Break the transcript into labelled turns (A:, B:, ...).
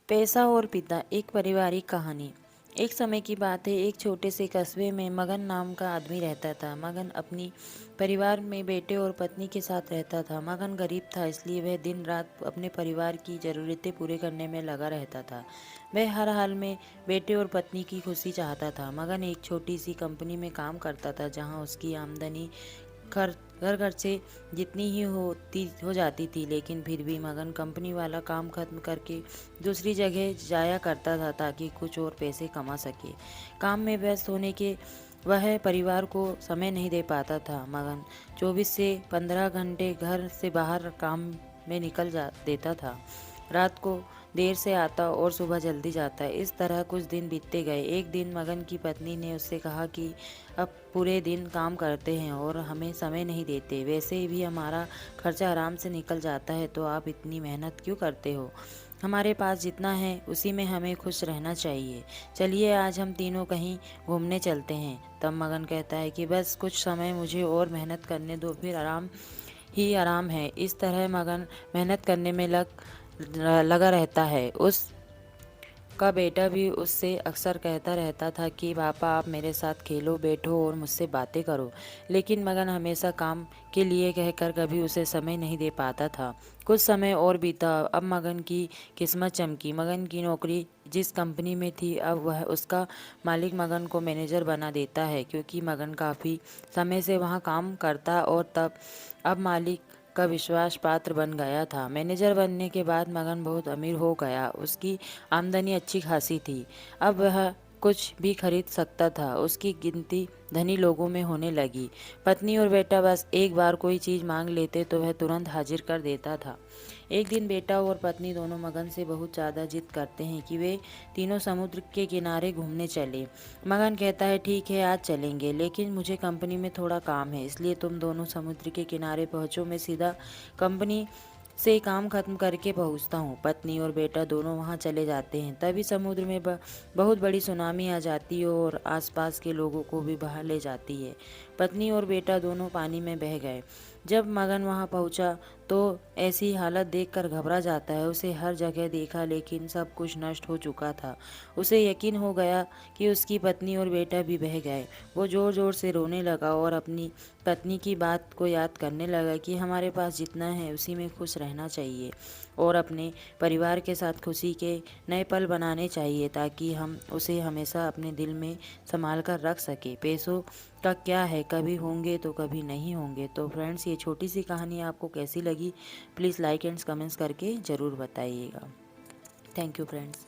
A: पैसा और पिता, एक पारिवारिक कहानी। एक समय की बात है, एक छोटे से कस्बे में मगन नाम का आदमी रहता था। मगन अपनी परिवार में बेटे और पत्नी के साथ रहता था। मगन गरीब था, इसलिए वह दिन रात अपने परिवार की ज़रूरतें पूरे करने में लगा रहता था। वह हर हाल में बेटे और पत्नी की खुशी चाहता था। मगन एक छोटी सी कंपनी में काम करता था, जहां उसकी आमदनी घर घर से जितनी ही हो जाती थी, लेकिन फिर भी मगन कंपनी वाला काम खत्म करके दूसरी जगह जाया करता था ताकि कुछ और पैसे कमा सके। काम में व्यस्त होने के वह परिवार को समय नहीं दे पाता था। मगन 24 से 15 घंटे घर से बाहर काम में निकल जा देता था। रात को देर से आता और सुबह जल्दी जाता है। इस तरह कुछ दिन बीतते गए। एक दिन मगन की पत्नी ने उससे कहा कि अब पूरे दिन काम करते हैं और हमें समय नहीं देते, वैसे भी हमारा खर्चा आराम से निकल जाता है, तो आप इतनी मेहनत क्यों करते हो? हमारे पास जितना है उसी में हमें खुश रहना चाहिए। चलिए आज हम तीनों कहीं घूमने चलते हैं। तब मगन कहता है कि बस कुछ समय मुझे और मेहनत करने दो, फिर आराम ही आराम है। इस तरह मगन मेहनत करने में लगा रहता है। उस का बेटा भी उससे अक्सर कहता रहता था कि पापा आप मेरे साथ खेलो, बैठो और मुझसे बातें करो, लेकिन मगन हमेशा काम के लिए कहकर कभी उसे समय नहीं दे पाता था। कुछ समय और बीता। अब मगन की किस्मत चमकी। मगन की नौकरी जिस कंपनी में थी, अब वह उसका मालिक मगन को मैनेजर बना देता है, क्योंकि मगन काफ़ी समय से वहाँ काम करता और तब अब मालिक का विश्वास पात्र बन गया था। मैनेजर बनने के बाद मगन बहुत अमीर हो गया। उसकी आमदनी अच्छी खासी थी। अब वह कुछ भी खरीद सकता था। उसकी गिनती धनी लोगों में होने लगी। पत्नी और बेटा बस एक बार कोई चीज़ मांग लेते तो वह तुरंत हाजिर कर देता था। एक दिन बेटा और पत्नी दोनों मगन से बहुत ज़्यादा जिद करते हैं कि वे तीनों समुद्र के किनारे घूमने चले। मगन कहता है ठीक है आज चलेंगे, लेकिन मुझे कंपनी में थोड़ा काम है, इसलिए तुम दोनों समुद्र के किनारे पहुँचो, मैं सीधा कंपनी से काम खत्म करके पहुंचता हूँ। पत्नी और बेटा दोनों वहां चले जाते हैं। तभी समुद्र में बहुत बड़ी सुनामी आ जाती है और आसपास के लोगों को भी बाहर ले जाती है। पत्नी और बेटा दोनों पानी में बह गए। जब मगन वहां पहुंचा तो ऐसी हालत देखकर घबरा जाता है। उसे हर जगह देखा, लेकिन सब कुछ नष्ट हो चुका था। उसे यकीन हो गया कि उसकी पत्नी और बेटा भी बह गए। वो जोर जोर से रोने लगा और अपनी पत्नी की बात को याद करने लगा कि हमारे पास जितना है उसी में खुश रहना चाहिए और अपने परिवार के साथ खुशी के नए पल बनाने चाहिए, ताकि हम उसे हमेशा अपने दिल में संभाल कर रख सके। पैसों का क्या है, कभी होंगे तो कभी नहीं होंगे। तो फ्रेंड्स, ये छोटी सी कहानी आपको कैसी लगी, प्लीज़ लाइक एंड कमेंट्स करके ज़रूर बताइएगा। Thank you friends.